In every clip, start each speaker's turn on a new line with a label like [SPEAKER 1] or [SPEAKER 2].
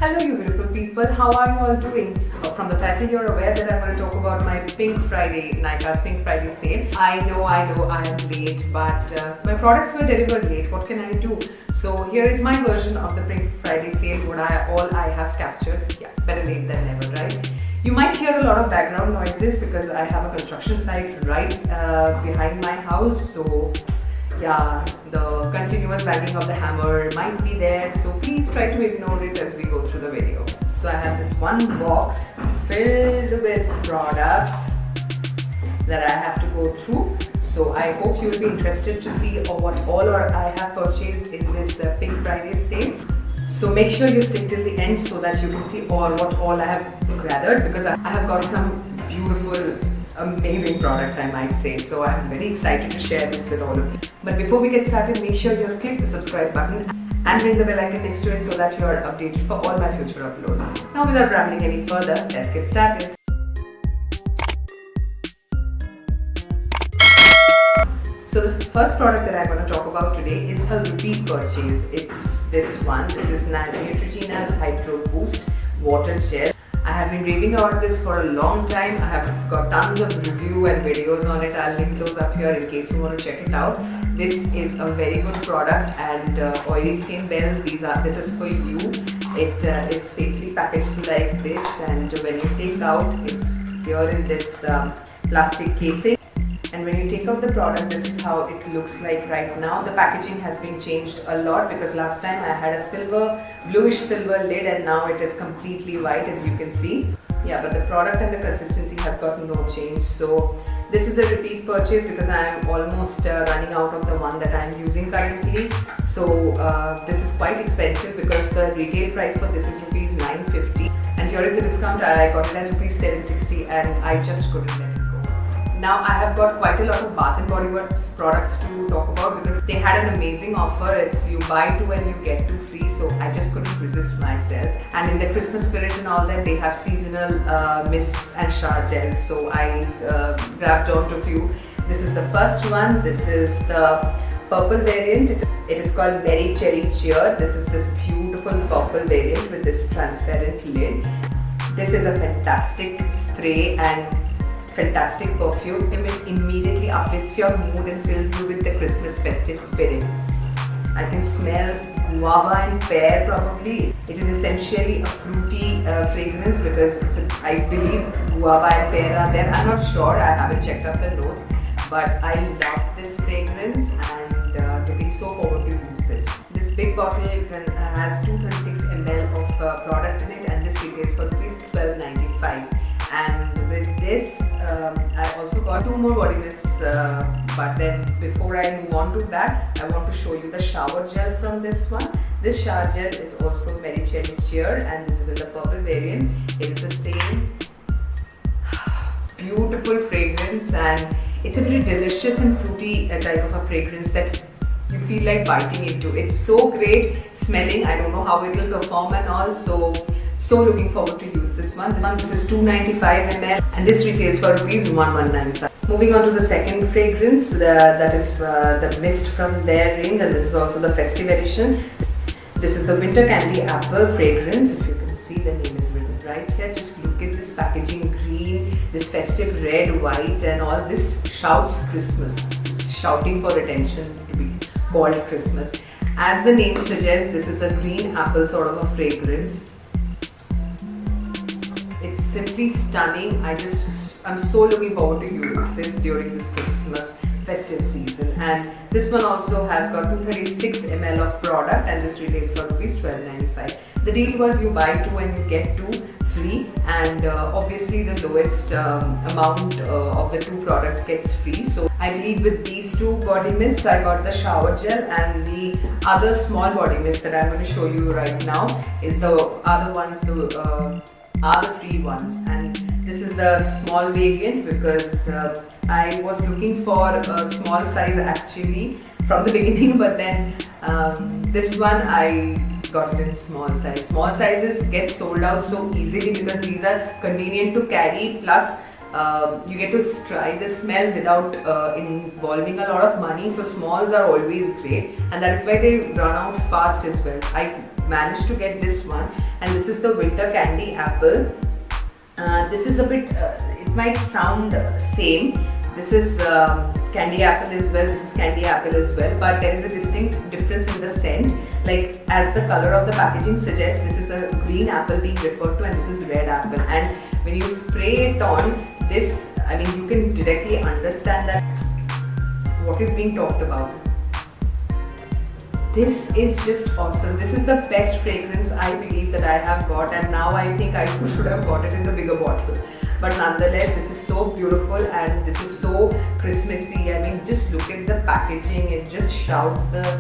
[SPEAKER 1] Hello you beautiful people, how are you all doing? From the title you're aware that I'm going to talk about my Pink Friday, Nykaa's Pink Friday sale. I know I am late, but my products were delivered late. What can I do? So here is my version of the Pink Friday sale, all I have captured. Yeah, better late than never, right? You might hear a lot of background noises because I have a construction site right behind my house. So yeah, the continuous banging of the hammer might be there, so please try to ignore it as we go through the video. So I have this one box filled with products that I have to go through. So I hope you'll be interested to see what all I have purchased in this Pink Friday sale. So make sure you stick till the end so that you can see what all I have gathered, because I have got some beautiful, amazing products, I might say. So I'm very excited to share this with all of you. But before we get started, make sure you have clicked the subscribe button and ring the bell icon next to it so that you are updated for all my future uploads. Now without rambling any further, let's get started. So the first product that I'm going to talk about today is a repeat purchase. It's this one. This is Neutrogena's Hydro Boost Water Gel. I have been raving about this for a long time. I have got tons of review and videos on it. I'll link those up here in case you want to check it out. This is a very good product, and oily skin bells, this is for you. It is safely packaged like this, and when you take out, it's here in this plastic casing. And when you take out the product, this is how it looks like right now. The packaging has been changed a lot because last time I had a bluish silver lid, and now it is completely white, as you can see. Yeah, but the product and the consistency has gotten no change. So this is a repeat purchase because I am almost running out of the one that I am using currently. So this is quite expensive because the retail price for this is rupees 950, and during the discount I got it at rupees 760, and I just couldn't let it go. Now I have got quite a lot of Bath and Body Works products to talk about because they had an amazing offer. It's you buy two and you get two free, so I just couldn't resist myself. And in the Christmas spirit and all that, they have seasonal mists and shower gels, so I grabbed onto a few. This is the first one. This is the purple variant. It is called Berry Cherry Cheer. This is this beautiful purple variant with this transparent lid. This is a fantastic spray and fantastic perfume. It immediately uplifts your mood and fills you with the Christmas festive spirit. I can smell guava and pear probably. It is essentially a fruity fragrance because I believe guava and pear are there. I'm not sure, I haven't checked up the notes, but I love this fragrance, and looking so forward to use this. This big bottle has 236 ml of product in it, and this retails for rupees 12.95. And with this, I also got two more body mists, but then before I move on to that, I want to show you the shower gel from this one. This shower gel is also Berry Cherry Cheer, and this is in the purple variant. It is the same beautiful fragrance, and it's a very delicious and fruity type of a fragrance that you feel like biting into. It's so great smelling. I don't know how it will perform and all, so looking forward to use this one. This is 295 ml, and this retails for rupees 1195. Moving on to the second fragrance, that is the mist from their ring, and this is also the festive edition. This is the Winter Candy Apple fragrance. If you can see, the name is written right here. Just look at this packaging green, this festive red, white, and all. This shouts Christmas. It's shouting for attention to be called Christmas. As the name suggests, this is a green apple sort of a fragrance. It's simply stunning. I'm so looking forward to use this during this Christmas festive season. And this one also has got 236 ml of product, and this retails for rupees 12.95. The deal was you buy two and you get two free, and obviously the lowest amount of the two products gets free. So I believe with these two body mists, I got the shower gel, and the other small body mist that I'm going to show you right now is the other ones, are the free ones. And this is the small variant because I was looking for a small size actually from the beginning, but then this one I got it in small size. Small sizes get sold out so easily because these are convenient to carry, plus you get to try the smell without involving a lot of money. So smalls are always great, and that is why they run out fast as well. managed to get this one, and this is the winter candy apple. This is a bit, it might sound same. This is candy apple as well, this is candy apple as well, but there is a distinct difference in the scent. Like as the color of the packaging suggests, this is a green apple being referred to and this is red apple. And when you spray it on this, I mean, you can directly understand that what is being talked about. This is just awesome. This is the best fragrance I believe that I have got, and now I think I should have got it in the bigger bottle. But nonetheless, this is so beautiful and this is so Christmassy. I mean, just look at the packaging. It just shouts about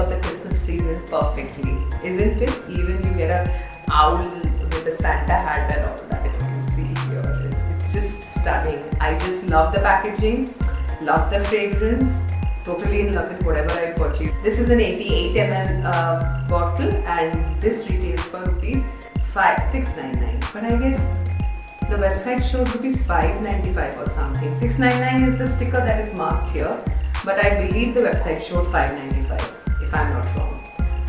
[SPEAKER 1] the Christmas season perfectly, isn't it? Even you get a owl with a Santa hat and all that, if you can see here. It's just stunning. I just love the packaging, love the fragrance. Totally in love with whatever I purchased. This is an 88 ml bottle and this retails for rupees 699. But I guess the website showed rupees 595 or something. 699 is the sticker that is marked here, but I believe the website showed 595 if I'm not wrong.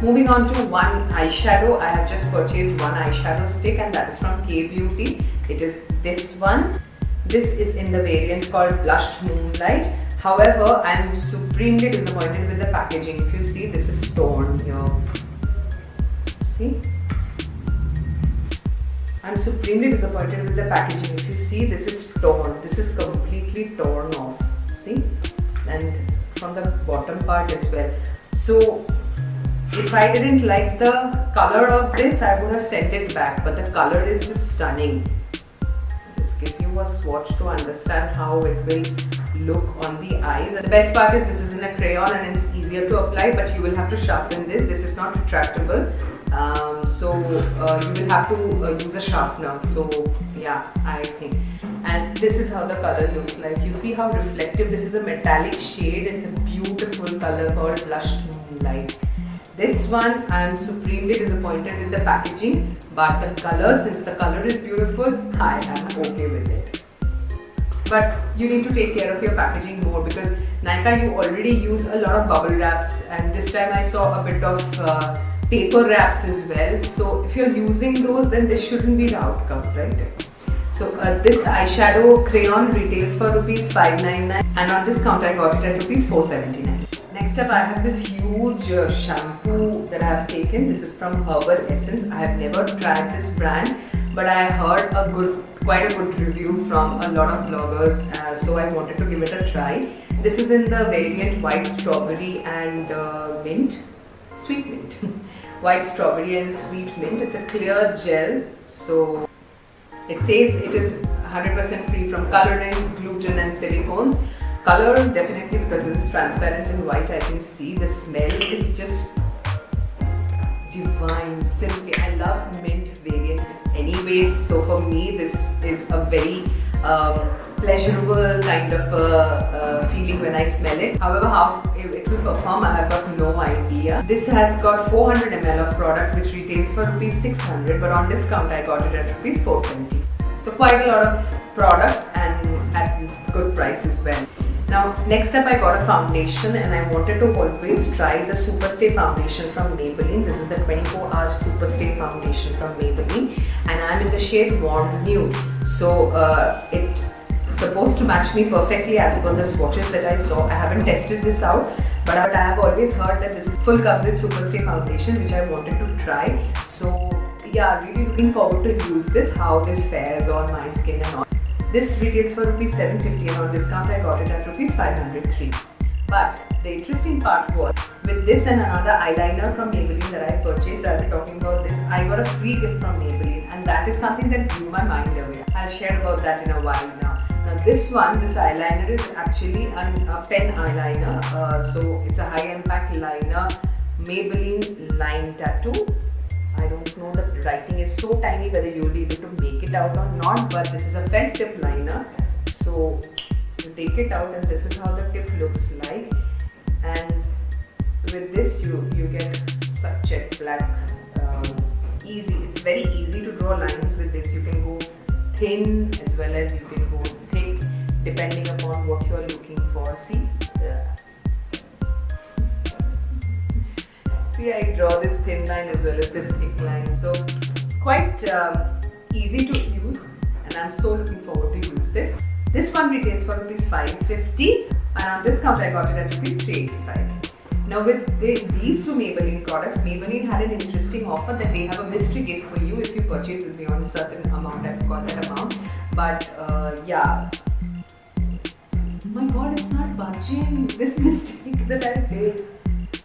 [SPEAKER 1] Moving on to one eyeshadow. I have just purchased one eyeshadow stick and that is from K Beauty. It is this one. This is in the variant called Blushed Moonlight. However, I am supremely disappointed with the packaging. If you see, this is torn here. See? I'm supremely disappointed with the packaging. If you see, this is torn. This is completely torn off. See? And from the bottom part as well. So, if I didn't like the color of this, I would have sent it back. But the color is just stunning. Just give you a swatch to understand how it will look on the eyes. And the best part is this is in a crayon and it's easier to apply, but you will have to sharpen this. This is not retractable, so you will have to use a sharpener. So yeah, I think. And this is how the color looks like. You see how reflective. This is a metallic shade. It's a beautiful color called Blushed Moonlight. This one I am supremely disappointed with the packaging, but the color, since the color is beautiful, I am okay with it. But you need to take care of your packaging more because Nykaa, you already use a lot of bubble wraps, and this time I saw a bit of paper wraps as well. So if you're using those, then this shouldn't be the outcome, right? So this eyeshadow crayon retails for rupees 599 and on discount I got it at rupees 479. Next up, I have this huge shampoo that I have taken. This is from Herbal Essence. I have never tried this brand, but I heard quite a good review from a lot of bloggers, so I wanted to give it a try. This is in the variant white strawberry and mint, sweet mint. White strawberry and sweet mint. It's a clear gel, so it says it is 100% free from colorants, gluten and silicones. Color definitely, because this is transparent and white, I can see. The smell is just divine. Simply, I love mint variants anyways, so for me this is a very pleasurable kind of feeling when I smell it. However, how it will perform, I have got no idea. This has got 400 ml of product which retails for rupees 600, but on discount I got it at rupees 420. So quite a lot of product and at good price as well. Now next up, I got a foundation and I wanted to always try the Superstay foundation from Maybelline. This is the 24 Hour Superstay foundation from Maybelline and I'm in the shade Warm Nude. So it's supposed to match me perfectly as per the swatches that I saw. I haven't tested this out, but I have always heard that this is full coverage Superstay foundation which I wanted to try. So yeah, really looking forward to use this, how this fares on my skin and all. This retails for rupees 750 and on discount I got it at rupees 503. But the interesting part was, with this and another eyeliner from Maybelline that I purchased, I'll be talking about this, I got a free gift from Maybelline and that is something that blew my mind away. I'll share about that in a while now. Now this eyeliner is actually a pen eyeliner, so it's a high impact liner, Maybelline Line Tattoo. I don't know, the writing is so tiny whether you'll be able to make it out or not, but this is a felt tip liner. So you take it out and this is how the tip looks like, and with this you get such jet black, easy. It's very easy to draw lines with this. You can go thin as well as you can go thick depending upon what you are looking for. See? See, I draw this thin line as well as this thick line. So it's quite easy to use, and I'm so looking forward to use this. This one retails for rupees 550, and on discount I got it at rupees 385. Now with these two Maybelline products, Maybelline had an interesting offer that they have a mystery gift for you if you purchase it beyond a certain amount. I forgot that amount, but yeah. Oh my god, it's not budging. This mistake that I did.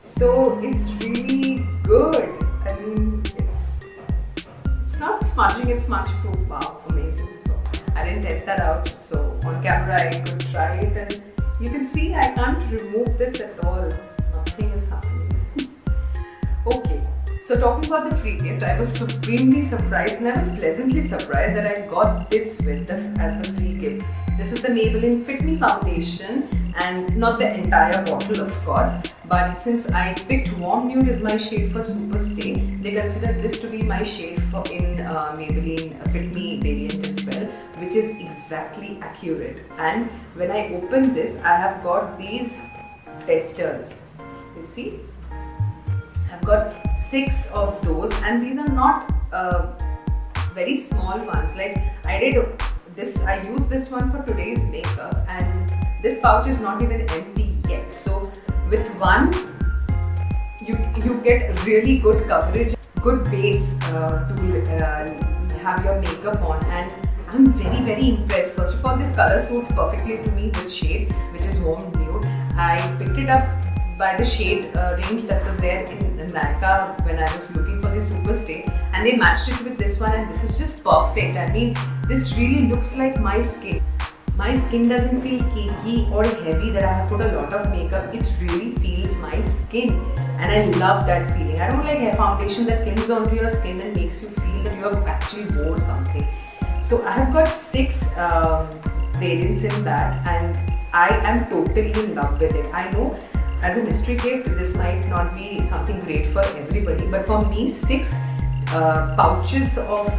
[SPEAKER 1] So it's really good. I mean, it's not smudging, it's smudge proof. Wow, amazing. So I didn't test that out. So on camera I could try it, and you can see I can't remove this at all. Nothing is happening. Okay. So talking about the free gift, I was supremely surprised, and I was pleasantly surprised that I got this as the free gift. This is the Maybelline Fit Me Foundation, and not the entire bottle of course, but since I picked Warm Nude as my shade for Super Stay, they considered this to be my shade for in Maybelline Fit Me variant as well, which is exactly accurate. And when I open this, I have got these testers. You see? I've got 6 of those, and these are not very small ones. Like I did this, I used this one for today's makeup, and this pouch is not even empty yet. So with one, you get really good coverage, good base to have your makeup on, and I'm very impressed. First of all, this color suits perfectly to me. This shade, which is Warm Nude, I picked it up by the shade range that was there in Nykaa when I was looking for the Super Stay, and they matched it with this one, and this is just perfect. I mean, this really looks like my skin. My skin doesn't feel cakey or heavy that I have put a lot of makeup. It really feels my skin, and I love that feeling. I don't like hair foundation that clings onto your skin and makes you feel that you have actually wore something. So I have got 6 variants in that, and I am totally in love with it. I know as a mystery gift, this might not be something great for everybody, but for me, 6 pouches of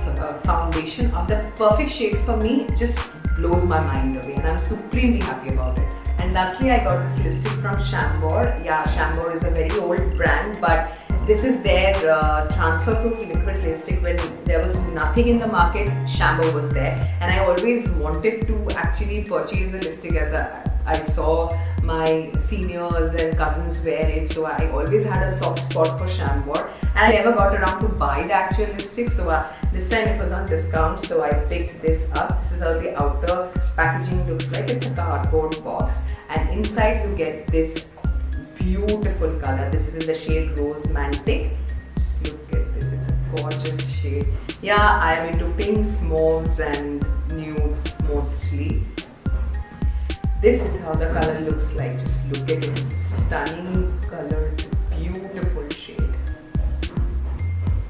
[SPEAKER 1] foundation of the perfect shade for me. It just blows my mind away, and I'm supremely happy about it. And lastly, I got this lipstick from Chambord. Yeah, Chambord is a very old brand, but this is their transfer proof liquid lipstick. When there was nothing in the market, Chambord was there, and I always wanted to actually purchase a lipstick as I saw my seniors and cousins wear it, so I always had a soft spot for Chambord, and I never got around to buy the actual lipstick. So this time it was on discount, so I picked this up. This is how the outer packaging looks like. It's a cardboard box, and inside you get this beautiful color. This is in the shade Rose Mantic. Just look at this, it's a gorgeous shade. Yeah, I am into pinks, mauves and nudes mostly. This is how the color looks like. Just look at it. It's a stunning color. It's a beautiful shade.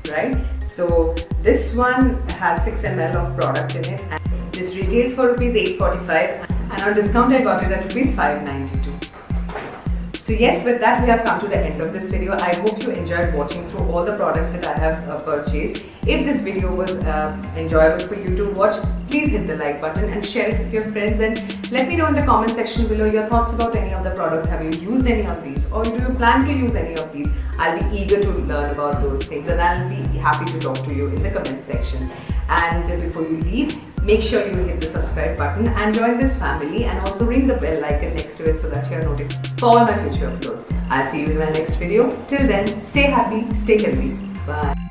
[SPEAKER 1] Right? So this one has 6 ml of product in it, and this retails for rupees 845, and on discount I got it at rupees 592. So yes, with that we have come to the end of this video. I hope you enjoyed watching through all the products that I have purchased. If this video was enjoyable for you to watch, please hit the like button and share it with your friends, and let me know in the comment section below your thoughts about any of the products. Have you used any of these, or do you plan to use any of these? I'll be eager to learn about those things, and I'll be happy to talk to you in the comment section. And before you leave, make sure you hit the subscribe button and join this family, and also ring the bell icon next to it so that you are notified for all my future uploads. I'll see you in my next video. Till then, stay happy, stay healthy. Bye.